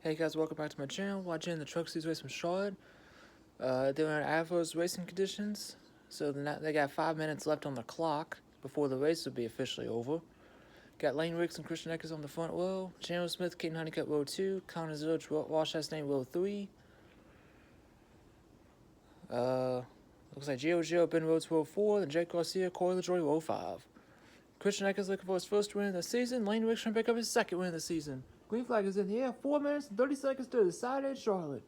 Hey guys, welcome back to my channel. Watching the Truck Series race from Charlotte. They're in adverse racing conditions, so they got 5 minutes left on the clock before the race will be officially over. Got Lane Ricks and Christian Eckes on the front row, Chandler Smith, Caden Honeycutt row 2, Connor Zilch, Walsh Chastain row 3. Looks like Gio Gio, Ben Rhodes row 4, and Jake Garcia, Corey LaJoy row 5. Christian Eckes looking for his first win of the season. Lane Ricks trying to pick up his second win of the season. Green flag is in the air. 4 minutes and 30 seconds to decide at Charlotte.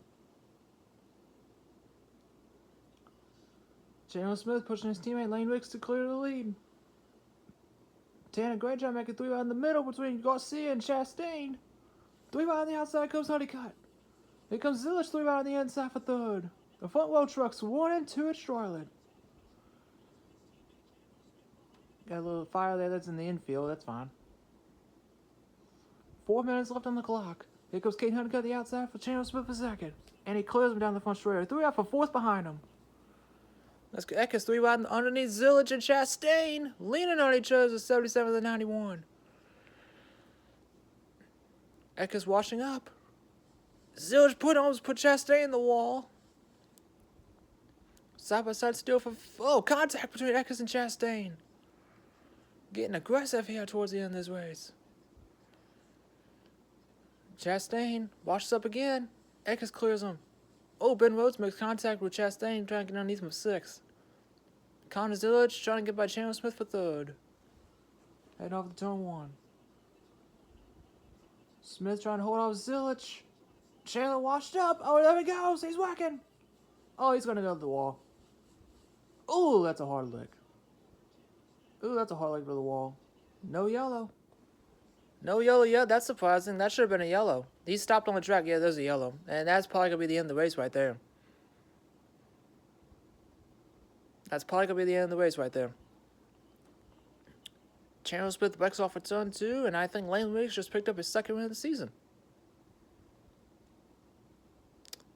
Chandler Smith pushing his teammate Lane Ricks to clear the lead. Tanner Grandjob making 3 right in the middle between Garcia and Chastain. 3 right on the outside comes Honeycutt. Here comes Zillich, 3 right on the inside for third. The front row trucks 1 and 2 at Charlotte. Got a little fire there that's in the infield, that's fine. 4 minutes left on the clock. Here comes Caden Honeycutt the outside for Chandler Smith for second. And he clears him down the front straightaway. 3 out for fourth behind him. Let's go. Eckes 3 wide underneath Zillich and Chastain, leaning on each other, 77 to 91. Eckes washing up. Zillich almost put Chastain in the wall. Side by side steal for contact between Eckes and Chastain. Getting aggressive here towards the end of this race. Chastain washes up again. Eckes clears him. Oh, Ben Rhodes makes contact with Chastain, trying to get underneath him for 6. Connor Zillich trying to get by Chandler Smith for 3rd. Heading off the turn 1. Smith trying to hold off Zillich. Chandler washed up. Oh, there he goes. He's whacking. Oh, he's going to go to the wall. Ooh, that's a hard lick. Ooh, that's a hard lick for the wall. No yellow. No yellow yet. That's surprising. That should have been a yellow. He stopped on the track. Yeah, there's a yellow. And that's probably going to be the end of the race right there. That's probably going to be the end of the race right there. Chandler Smith backs off for turn 2, and I think Lane Ricks just picked up his second win of the season.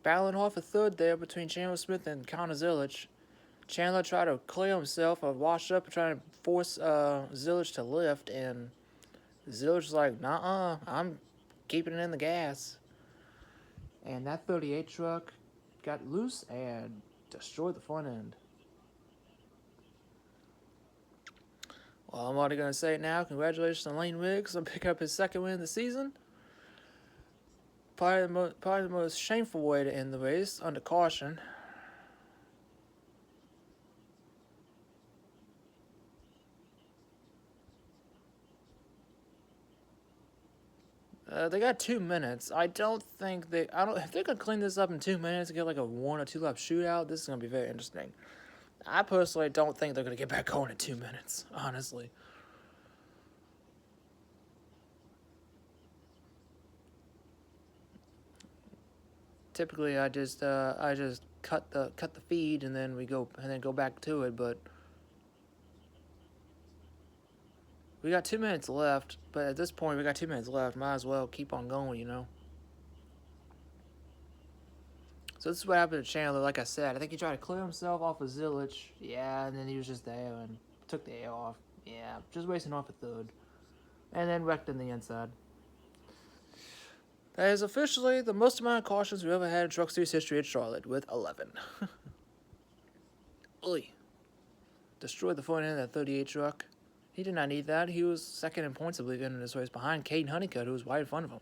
Battling hard for 3rd there between Chandler Smith and Connor Zillich. Chandler tried to clear himself of wash up and trying to force Zillich to lift, and Zillich's like, nah, I'm keeping it in the gas. And that 38 truck got loose and destroyed the front end. Well, I'm already going to say it now. Congratulations on Lane Ricks on picking up his second win of the season. Probably the most shameful way to end the race, under caution. They got 2 minutes. If they're gonna clean this up in 2 minutes and get like a 1 or 2 lap shootout, this is gonna be very interesting. I personally don't think they're gonna get back going in 2 minutes, honestly. Typically, I just cut the feed and then go back to it, but we got 2 minutes left. But at this point, we got 2 minutes left. Might as well keep on going, you know. So this is what happened to Chandler. Like I said, I think he tried to clear himself off of Zillich. Yeah, and then he was just there and took the air off. Yeah, just wasting off a 3rd. And then wrecked in the inside. That is officially the most amount of cautions we've ever had in Truck Series history at Charlotte, with 11. Oy. Destroyed the front end of that 38 truck. He did not need that. He was second in points, I believe, in this race behind Caden Honeycutt, who was right in front of him.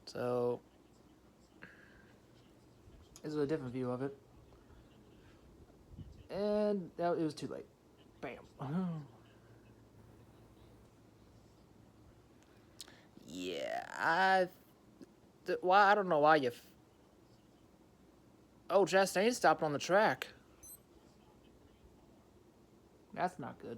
So, this is a different view of it. And it was too late. Bam. Yeah, I don't know why you... Oh, Chastain stopped on the track. That's not good.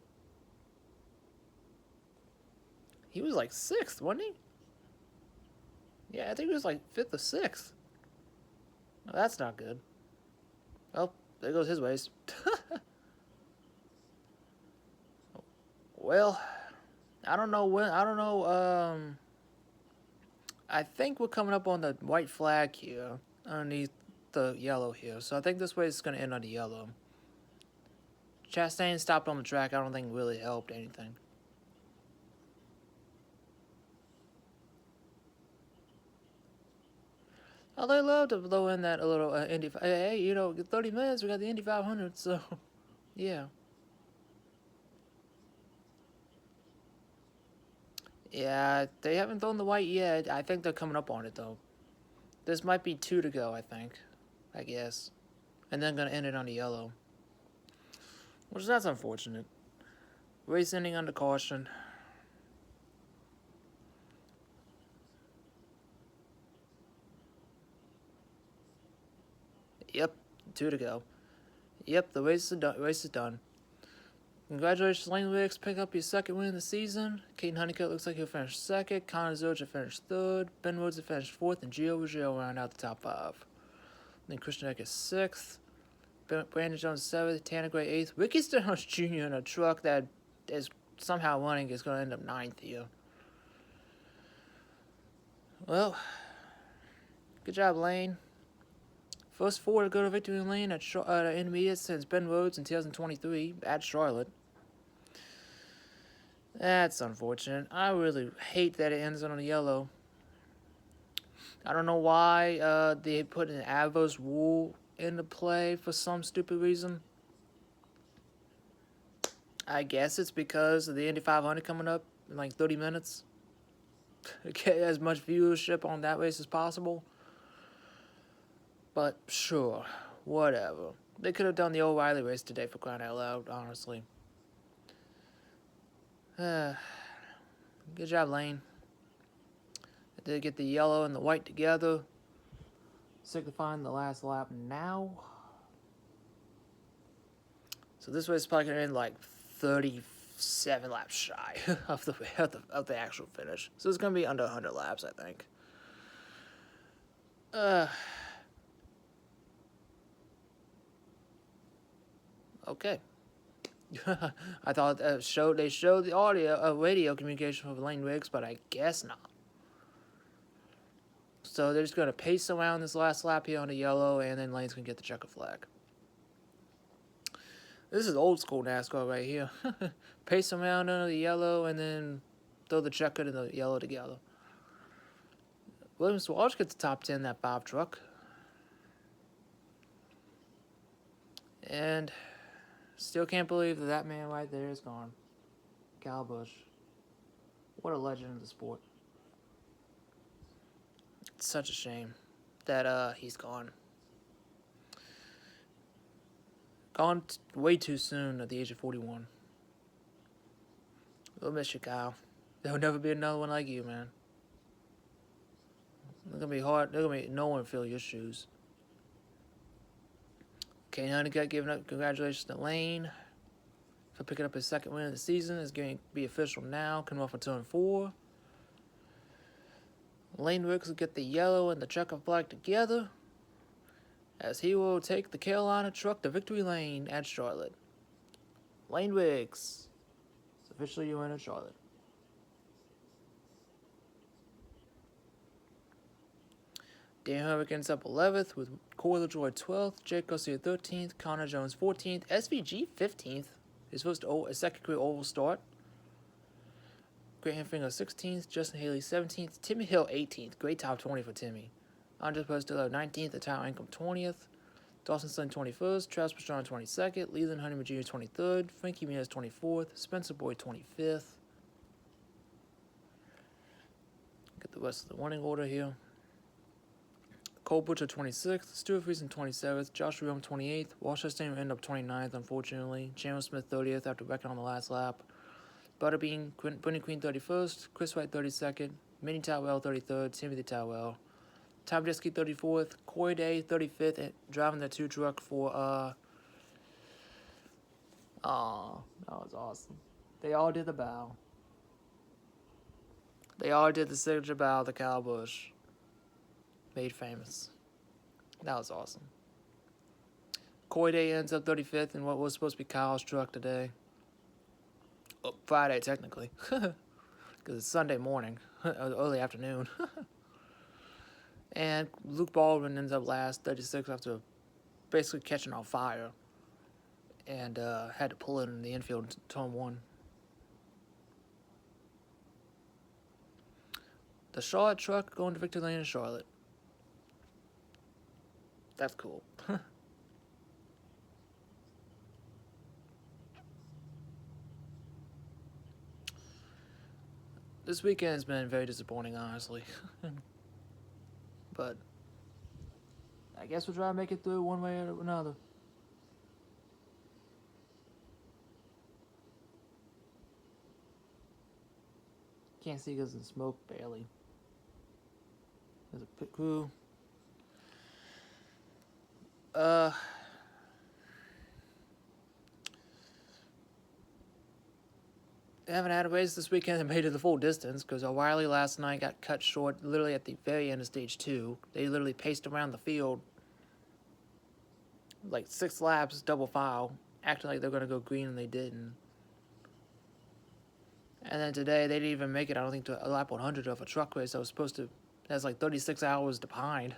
He was like 6th, wasn't he? Yeah, I think he was like 5th or 6th. No, that's not good. Well, there goes his ways. Well, I don't know. I think we're coming up on the white flag here, underneath the yellow here. So I think this way is going to end on the yellow. Chastain stopped on the track. I don't think really helped anything. Oh, they love to blow in that a little Indy. Hey, you know, 30 minutes, we got the Indy 500, so yeah. Yeah, they haven't thrown the white yet. I think they're coming up on it, though. This might be 2 to go, I think. I guess. And then gonna end it on the yellow. Which that's unfortunate. Race ending under caution. Yep, 2 to go. Yep, the race is done. Race is done. Congratulations, Lane Wicks. Pick up your second win of the season. Caden Honeycutt looks like he'll finish second. Connor Zilch will finish third. Ben Woods will finish fourth. And Gio Ruggiero round out the top 5. Then Christian Eck is 6th. Brandon Jones 7th. Tanner Gray 8th. Ricky Stenhouse Jr. in a truck that is somehow running is going to end up 9th here. Well, good job, Lane. First 4 to go to victory lane at intermediate since Ben Rhodes in 2023 at Charlotte. That's unfortunate. I really hate that it ends on a yellow. I don't know why they put an adverse rule into play for some stupid reason. I guess it's because of the Indy 500 coming up in like 30 minutes. Get as much viewership on that race as possible. But sure, whatever. They could have done the O'Reilly race today for crying out loud, honestly. Good job, Lane. They did get the yellow and the white together, signifying the last lap now. So this race is probably going to end like 37 laps shy of the actual finish. So it's going to be under 100 laps, I think. Okay. I thought they showed the audio radio communication of Lane Wiggs, but I guess not. So they're just going to pace around this last lap here on the yellow, and then Lane's going to get the checker flag. This is old school NASCAR right here. Pace around under the yellow, and then throw the checker and the yellow together. Williams Walsh gets the top 10 that 5 truck. And still can't believe that man right there is gone. Kyle Busch. What a legend of the sport. It's such a shame that he's gone. Gone way too soon at the age of 41. We'll miss you, Kyle. There'll never be another one like you, man. It's gonna be hard. There's gonna be no one fill your shoes. Caden Honeycutt giving up congratulations to Lane for picking up his second win of the season. It's going to be official now. Coming off of turn 4. Lane Wicks will get the yellow and the checker flag together as he will take the Carolina truck to victory lane at Charlotte. Lane Wicks is officially your winner at Charlotte. Dan Harvick ends up 11th with Corey LaJoie 12th, Jake Garcia 13th, Connor Jones 14th, SVG 15th, his first second career oval start. Grant Finger 16th, Justin Haley 17th, Timmy Hill 18th, great top 20 for Timmy. Andres Pastillo 19th, Tyler Ankrum 20th, Dawson Sun 21st, Travis Pastrana 22nd, Leland Honeyman Jr. 23rd, Frankie Muniz 24th, Spencer Boyd 25th. Get the rest of the winning order here. Cole Butcher 26th, Stuart Friesen 27th, Josh Riom 28th, Walsh Chastain ended up 29th, unfortunately, Chandler Smith 30th after wrecking on the last lap, Butterbean, Brendan Queen 31st, Chris White 32nd, Minnie Towell 33rd, Timothy Towell, Tom Jesky 34th, Corey Day 35th, and driving the 2 truck for, that was awesome. They all did the bow. They all did the signature bow to Kyle Busch. Made famous. That was awesome. Corey Day ends up 35th in what was supposed to be Kyle's truck today. Oh, Friday, technically. Because it's Sunday morning. Early afternoon. And Luke Baldwin ends up last, 36th, after basically catching on fire. And had to pull it in the infield in turn 1. The Charlotte truck going to victory lane in Charlotte. That's cool. This weekend's been very disappointing, honestly. But I guess we'll try to make it through one way or another. Can't see because of the smoke, barely. There's a pit crew. Uh, they haven't had a race this weekend that made it the full distance because O'Reilly last night got cut short literally at the very end of stage 2. They literally paced around the field like 6 laps, double file, acting like they're going to go green and they didn't. And then today they didn't even make it, I don't think, to a lap 100 of a truck race that was supposed to, has like 36 hours behind.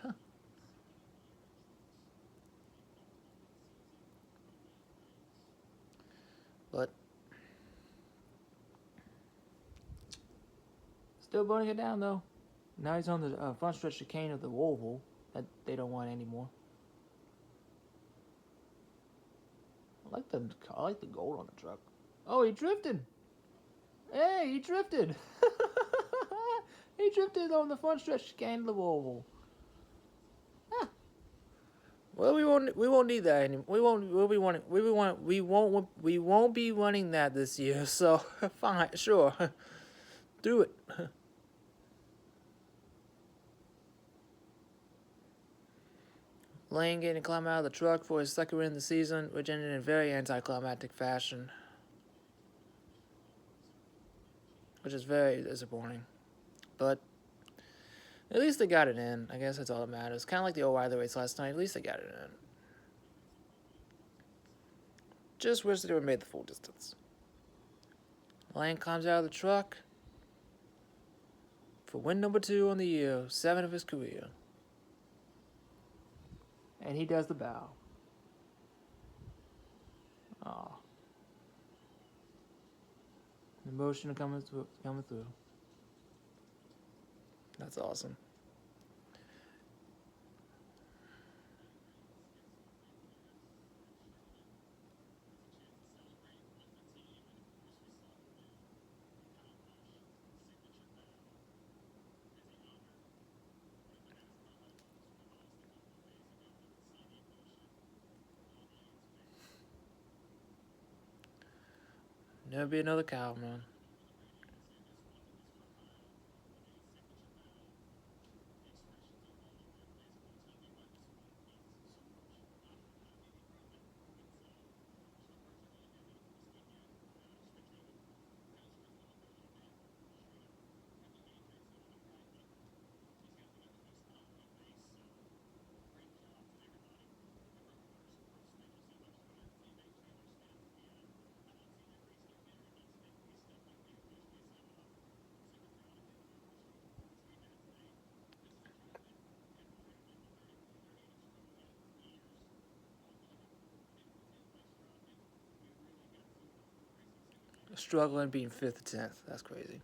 But still burning it down though. Now he's on the front stretch chicane of the Volvo that they don't want anymore. I like the gold on the truck. Oh, he drifted. Hey, he drifted. He drifted on the front stretch chicane of the Volvo. Huh. Well, we won't need that anymore. We won't be running that this year. So fine, sure, do it. Lane getting climb out of the truck for his second win of the season, which ended in very anticlimactic fashion, which is very disappointing. But at least they got it in. I guess that's all that matters. Kind of like the O'Reilly race last night. At least they got it in. Just wish they would have made the full distance. Lane climbs out of the truck for win number 2 on the year, 7 of his career. And he does the bow. Aw. Emotion coming through. That's awesome. Never be another cow, man. Struggling being 5th or 10th. That's crazy.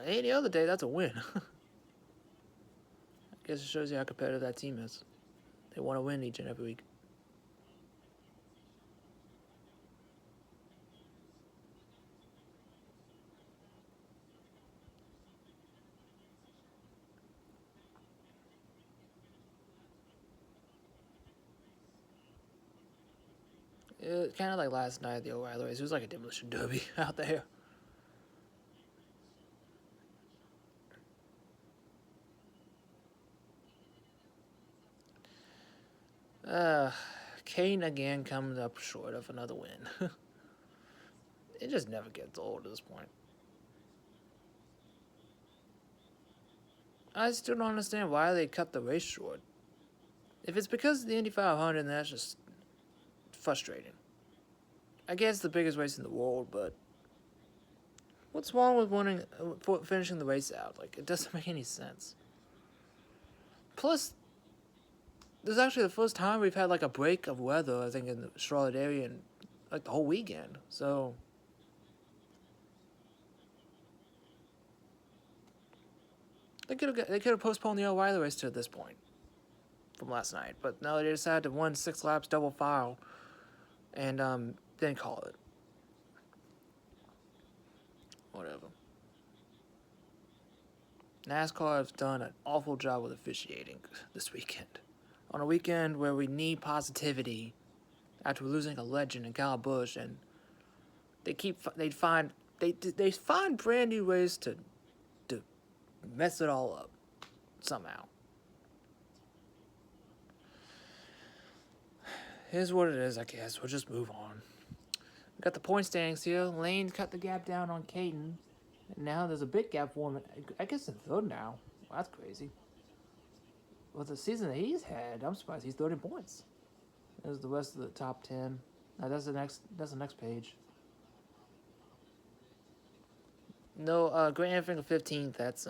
Any other day, that's a win. I guess it shows you how competitive that team is. They want to win each and every week. Kind of like last night at the O'Reilly race. It was like a demolition derby out there. Kane again comes up short of another win. It just never gets old at this point. I still don't understand why they cut the race short. If it's because of the Indy 500, then that's just frustrating. I guess it's the biggest race in the world, but what's wrong with finishing the race out? Like, it doesn't make any sense. Plus, this is actually the first time we've had like a break of weather, I think, in the Charlotte area in like the whole weekend. So They could have postponed the O'Reilly race to this point from last night, but no, they decided to win 6 laps double file and then call it. Whatever. NASCAR has done an awful job with officiating this weekend. On a weekend where we need positivity after losing a legend in Kyle Busch, and they find brand new ways to mess it all up somehow. Here's what it is, I guess. We'll just move on. We got the point standings here. Lane cut the gap down on Caden. And now there's a big gap for him. I guess in third now. Well, that's crazy. With the season that he's had, I'm surprised he's 30 points. There's the rest of the top 10. Now that's the next page. No, Grant Enfinger 15th. That's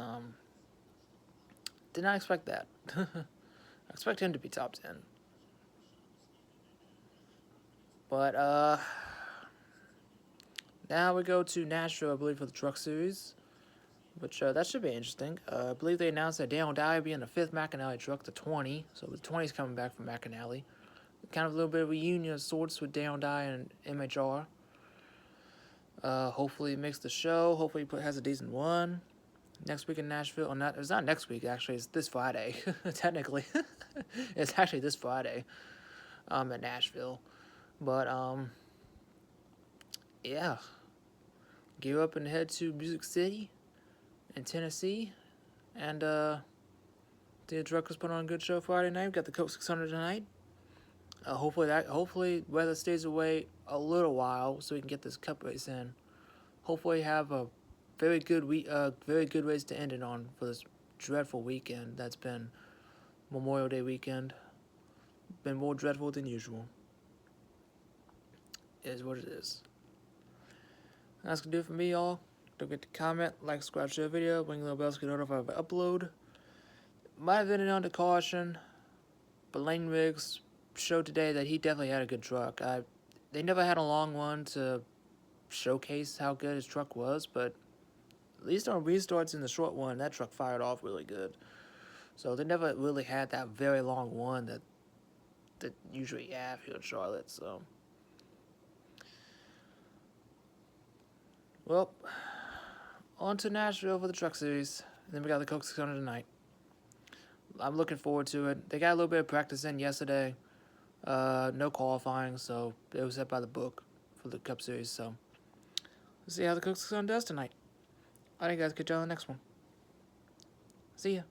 did not expect that. I expect him to be top 10. But now we go to Nashville, I believe, for the Truck Series, which that should be interesting. I believe they announced that Dale Dye will be in the 5th McAnally truck, the 20. So the 20 is coming back from McAnally. Kind of a little bit of a reunion of sorts with Dale Dye and MHR. Hopefully it makes the show. Hopefully he has a decent one. Next week in Nashville. It's not next week, actually. It's this Friday, technically. It's actually this Friday at Nashville. But, yeah. Gear up and head to Music City in Tennessee. And, the Druckers put on a good show Friday night. We got the Coke 600 tonight. Hopefully weather stays away a little while so we can get this cup race in. Hopefully have a very good race to end it on for this dreadful weekend that's been Memorial Day weekend. Been more dreadful than usual. It is what it is. That's gonna do it for me, y'all. Don't forget to comment, like, subscribe, share the video, ring the little bell to get notified if I upload. Might have been an under caution, but Lane Riggs showed today that he definitely had a good truck. They never had a long one to showcase how good his truck was, but at least on restarts in the short one, that truck fired off really good. So they never really had that very long one that usually have here in Charlotte. So, well, on to Nashville for the Truck Series. And then we got the Coke 600 tonight. I'm looking forward to it. They got a little bit of practice in yesterday. No qualifying, so it was set by the book for the Cup Series. So, let's see how the Coke 600 does tonight. Alright, guys, catch you on the next one. See ya.